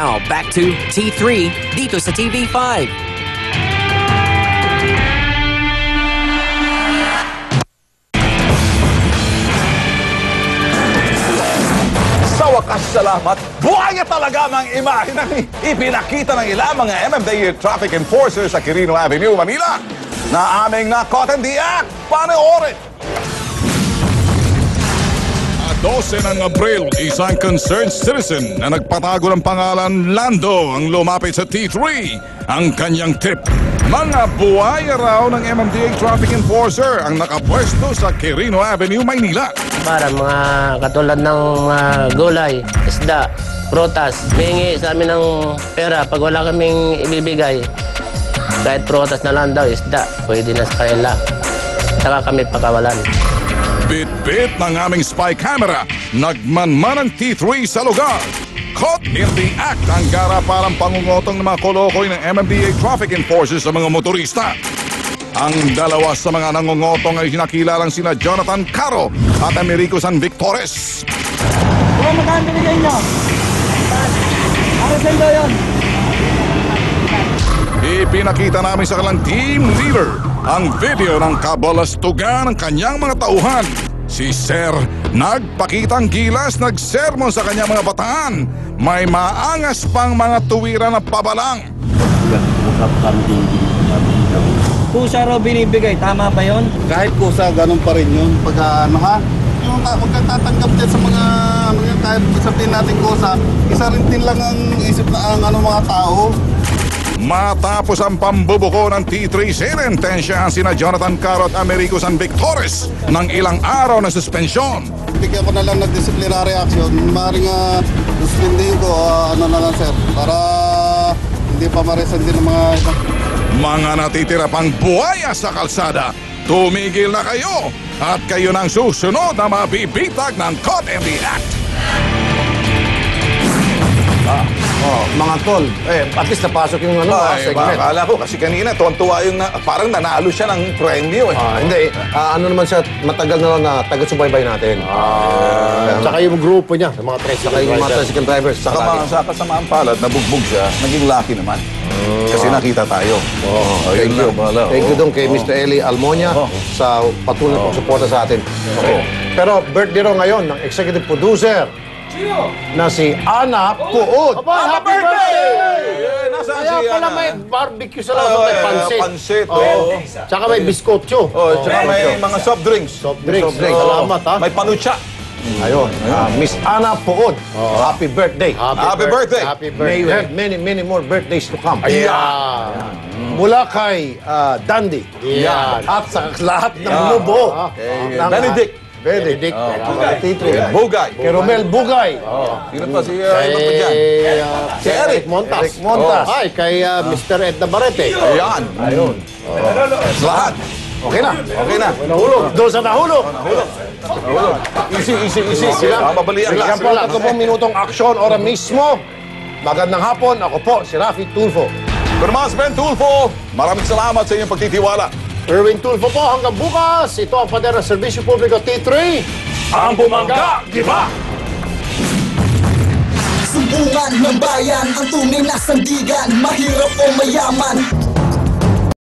Now, back to T3 dito sa TV5. Sa wakas, salamat. Buhaya talaga ang imahe ng ipinakita ng ilang mga MMDA traffic enforcers sa Quirino Avenue, Manila na aming na-caught in the act. Panoorin! 12 ng Abril, isang concerned citizen na nagpatago ng pangalan Lando ang lumapit sa T3. Ang kanyang tip, mga buhaya raw ng MMDA traffic enforcer ang nakapwesto sa Quirino Avenue, Maynila. Para mga katulad ng gulay, isda, prutas, hihingi sa amin ng pera pag wala kaming ibibigay. Kahit prutas na lang daw, isda, pwede na sa kanila. Saka kami pakawalan. Bit-bit ng aming spy camera, nagmanman ang T3 sa lugar. Caught in the act ang garapalang pangungotong ng mga kolokoy ng MMDA traffic enforcers sa mga motorista. Ang dalawa sa mga nangungotong ay hinakilalang sina Jonathan Caro at Americo San Victores. Kung magkano binigay nyo? Para sa inyo yun. Ipinakita namin sa kalang team leader ang video ng kabalastugan ng kanyang mga tauhan. Si Sir, nagpakitang gilas, nagsermon sa kanyang mga bataan. May maangas pang mga tuwiran na pabalang. Kusa raw binibigay, tama ba yun? Kahit kusa, ganun pa rin yun. Pag yung magkatatanggap dyan sa mga kahit sabihin natin kusa, isa rin din lang ang isip na ang mga tao. Matapos ang pambubuko ng T3, sinentensyahan sina Jonathan Caro at Americo San Victores ng ilang araw na suspensyon. Bigyan ko na lang ng disciplinary action. Maaaring suspendin ko, na lang sir, para hindi pa ma-resent din ng mga ito. Mga natitira pang buhaya sa kalsada, tumigil na kayo at kayo nang susunod na mabibitag ng Caught in the Act. Mga tol, at least napasok yung segment. Akala ko kasi kanina tuwan-tuwa yung parang nanalo siya ng premyo eh. Hindi, ano naman siya, matagal na lang na taga-subaybay natin. Tsaka yung grupo niya, mga tricycle drivers. Saka sa kasamaang palad, nabugbog siya, naging lucky naman. Kasi nakita tayo. Thank you. Thank you dong kay Mr. Eli Almonia sa patuloy na pagsuporta sa atin. Okay. Pero birthday raw ngayon ng executive producer na si Ana Puod. Happy birthday! Nasaan Kaya si pala Ana? may barbecue sa labas, may pansit. Pansit, Tsaka may biskotyo. Tsaka may mga soft drinks. Soft drinks. Salamat, ha. May panucha. Ayun, Miss Ana Puod. Happy birthday. Happy birthday. Happy May you birthday. have many more birthdays to come. Ayan. Mula kay Dandy. Yan. At sa lahat ng bumubuo. Benedict. Benedict. Bugay. Kay Romel Bugay. Sino pa si iba pa dyan? Si Eric Montas. Eric Montas. Ay, kay Mr. Ed Navarrete. Ayan. Ayun. Lahat. Okay na. Okay na. Nahulog. Doon sa nahulog. Easy. Mababalian Bigyan po lang 30 minutong aksyon, ora mismo. Magandang hapon. Ako po, si Rafi Tulfo. Tomas Ben Tulfo, maraming salamat sa inyong pagtitiwala. Erwin Tulfo po, hanggang bukas. Ito ang pader ng Serbisyo Publiko T3. Ang bumangga, di ba? Sumbungan ng bayan, ang tunay na sandigan, mahirap o mayaman.